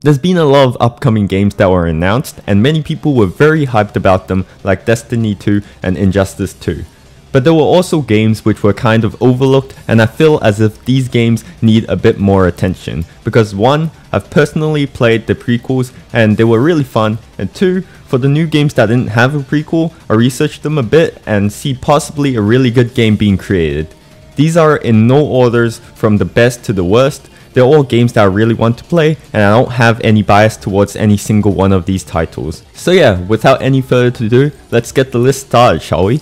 There's been a lot of upcoming games that were announced, and many people were very hyped about them, like Destiny 2 and Injustice 2. But there were also games which were kind of overlooked, and I feel as if these games need a bit more attention. Because 1, I've personally played the prequels and they were really fun, and 2, for the new games that didn't have a prequel, I researched them a bit and see possibly a really good game being created. These are in no orders from the best to the worst. They're all games that I really want to play, and I don't have any bias towards any single one of these titles. So yeah, without any further ado, let's get the list started, shall we?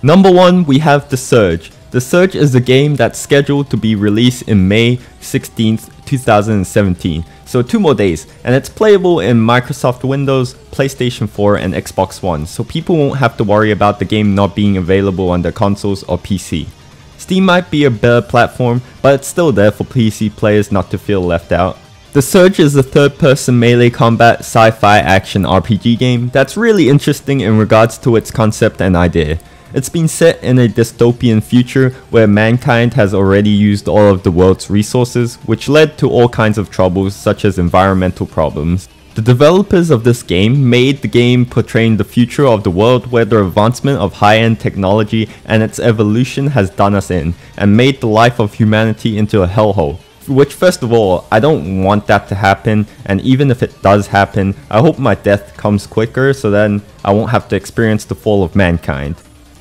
Number 1, we have The Surge. The Surge is a game that's scheduled to be released in May 16th, 2017, so 2 more days, and it's playable in Microsoft Windows, PlayStation 4 and Xbox One, so people won't have to worry about the game not being available on their consoles or PC. Steam might be a better platform, but it's still there for PC players not to feel left out. The Surge is a third-person melee combat sci-fi action RPG game that's really interesting in regards to its concept and idea. It's been set in a dystopian future where mankind has already used all of the world's resources, which led to all kinds of troubles such as environmental problems. The developers of this game made the game portraying the future of the world where the advancement of high-end technology and its evolution has done us in, and made the life of humanity into a hellhole. Which, first of all, I don't want that to happen, and even if it does happen, I hope my death comes quicker so then I won't have to experience the fall of mankind.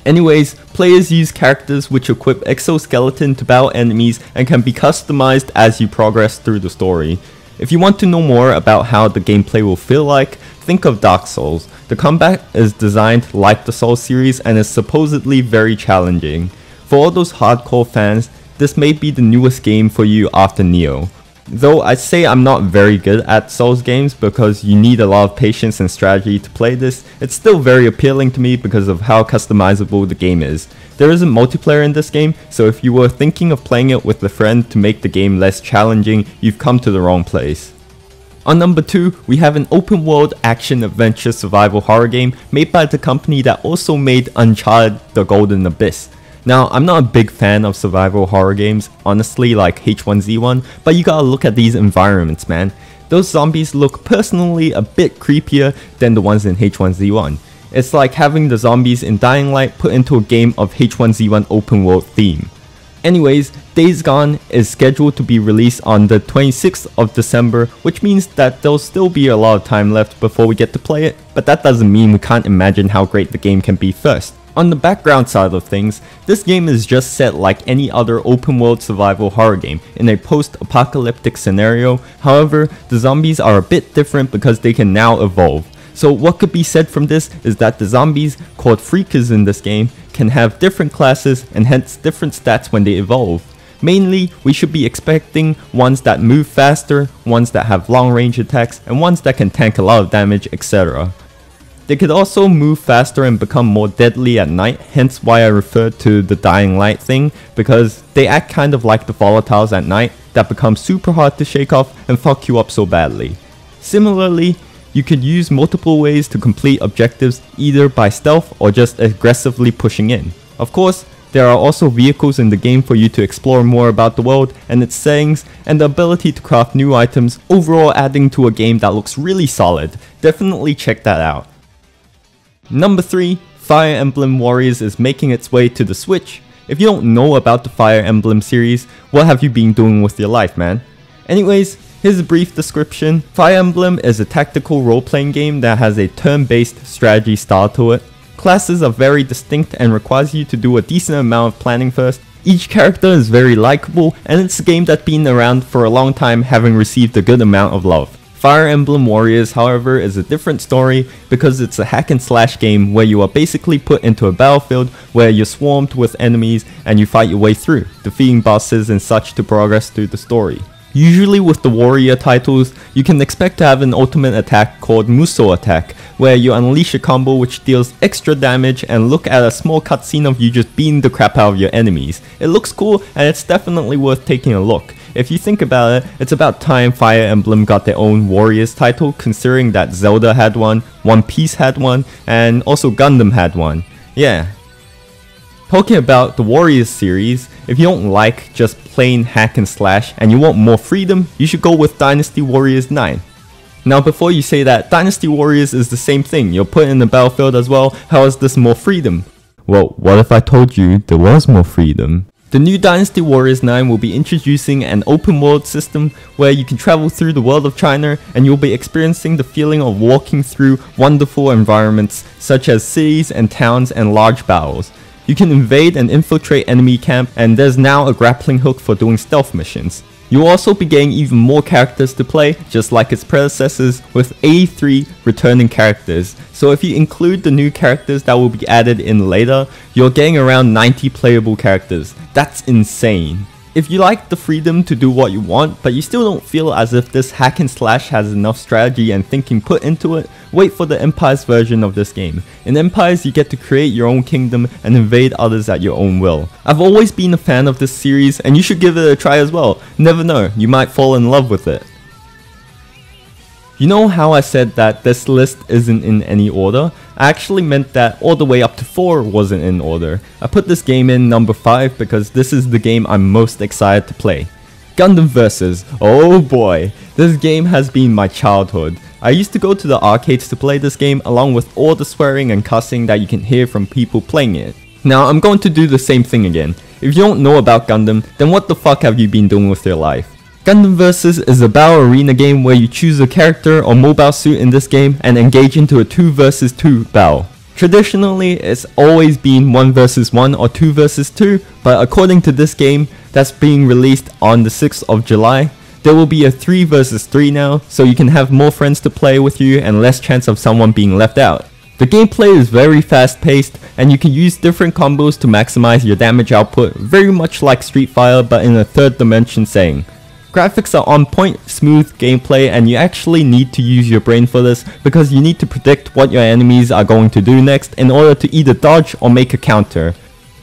Anyways, players use characters which equip exoskeleton to battle enemies and can be customized as you progress through the story. If you want to know more about how the gameplay will feel like, think of Dark Souls. The combat is designed like the Souls series and is supposedly very challenging. For all those hardcore fans, this may be the newest game for you after Nioh. Though I'd say I'm not very good at Souls games because you need a lot of patience and strategy to play this, it's still very appealing to me because of how customizable the game is. There isn't multiplayer in this game, so if you were thinking of playing it with a friend to make the game less challenging, you've come to the wrong place. On number 2, we have an open world action adventure survival horror game made by the company that also made Uncharted: The Golden Abyss. Now, I'm not a big fan of survival horror games, honestly, like H1Z1, but you gotta look at these environments, man. Those zombies look personally a bit creepier than the ones in H1Z1. It's like having the zombies in Dying Light put into a game of H1Z1 open world theme. Anyways, Days Gone is scheduled to be released on the 26th of December, which means that there'll still be a lot of time left before we get to play it, but that doesn't mean we can't imagine how great the game can be first. On the background side of things, this game is just set like any other open world survival horror game in a post-apocalyptic scenario. However, the zombies are a bit different because they can now evolve. So what could be said from this is that the zombies, called Freakers in this game, can have different classes and hence different stats when they evolve. Mainly, we should be expecting ones that move faster, ones that have long range attacks, and ones that can tank a lot of damage, etc. They could also move faster and become more deadly at night, hence why I referred to the Dying Light thing, because they act kind of like the volatiles at night that become super hard to shake off and fuck you up so badly. Similarly, you could use multiple ways to complete objectives either by stealth or just aggressively pushing in. Of course, there are also vehicles in the game for you to explore more about the world and its settings, and the ability to craft new items, overall adding to a game that looks really solid. Definitely check that out. Number 3, Fire Emblem Warriors is making its way to the Switch. If you don't know about the Fire Emblem series, what have you been doing with your life, man? Anyways, here's a brief description. Fire Emblem is a tactical role-playing game that has a turn-based strategy style to it. Classes are very distinct and requires you to do a decent amount of planning first. Each character is very likable, and it's a game that's been around for a long time, having received a good amount of love. Fire Emblem Warriors, however, is a different story because it's a hack and slash game where you are basically put into a battlefield where you're swarmed with enemies and you fight your way through, defeating bosses and such to progress through the story. Usually with the warrior titles, you can expect to have an ultimate attack called Musou Attack, where you unleash a combo which deals extra damage and look at a small cutscene of you just beating the crap out of your enemies. It looks cool and it's definitely worth taking a look. If you think about it, it's about time Fire Emblem got their own Warriors title, considering that Zelda had one, One Piece had one, and also Gundam had one. Yeah. Talking about the Warriors series, if you don't like just plain hack and slash and you want more freedom, you should go with Dynasty Warriors 9. Now before you say that Dynasty Warriors is the same thing, you're put in the battlefield as well, how is this more freedom? Well, what if I told you there was more freedom? The new Dynasty Warriors 9 will be introducing an open world system where you can travel through the world of China and you'll be experiencing the feeling of walking through wonderful environments such as cities and towns and large battles. You can invade and infiltrate enemy camp, and there's now a grappling hook for doing stealth missions. You'll also be getting even more characters to play, just like its predecessors, with 83 returning characters. So if you include the new characters that will be added in later, you're getting around 90 playable characters. That's insane. If you like the freedom to do what you want, but you still don't feel as if this hack and slash has enough strategy and thinking put into it, wait for the Empires version of this game. In Empires, you get to create your own kingdom and invade others at your own will. I've always been a fan of this series and you should give it a try as well. Never know, you might fall in love with it. You know how I said that this list isn't in any order? I actually meant that all the way up to 4 wasn't in order. I put this game in number 5 because this is the game I'm most excited to play. Gundam Versus. Oh boy, this game has been my childhood. I used to go to the arcades to play this game along with all the swearing and cussing that you can hear from people playing it. Now I'm going to do the same thing again. If you don't know about Gundam, then what the fuck have you been doing with your life? Gundam Versus is a battle arena game where you choose a character or mobile suit in this game and engage into a 2 vs 2 battle. Traditionally, it's always been 1 vs 1 or 2 vs 2, but according to this game that's being released on the 6th of July, there will be a 3 vs 3 now, so you can have more friends to play with you and less chance of someone being left out. The gameplay is very fast paced and you can use different combos to maximize your damage output, very much like Street Fighter but in a third dimension setting. Graphics are on point, smooth gameplay, and you actually need to use your brain for this because you need to predict what your enemies are going to do next in order to either dodge or make a counter.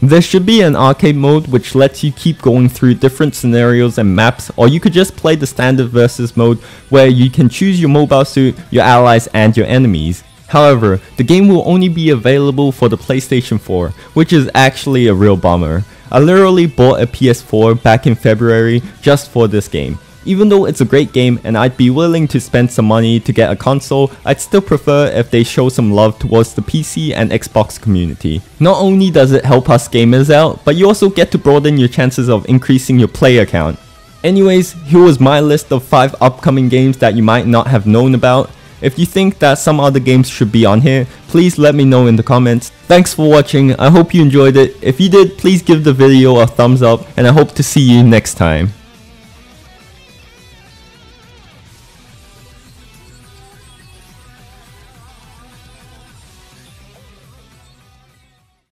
There should be an arcade mode which lets you keep going through different scenarios and maps, or you could just play the standard versus mode where you can choose your mobile suit, your allies and your enemies. However, the game will only be available for the PlayStation 4, which is actually a real bummer. I literally bought a PS4 back in February just for this game. Even though it's a great game and I'd be willing to spend some money to get a console, I'd still prefer if they show some love towards the PC and Xbox community. Not only does it help us gamers out, but you also get to broaden your chances of increasing your player count. Anyways, here was my list of 5 upcoming games that you might not have known about. If you think that some other games should be on here, please let me know in the comments. Thanks for watching, I hope you enjoyed it. If you did, please give the video a thumbs up and I hope to see you next time.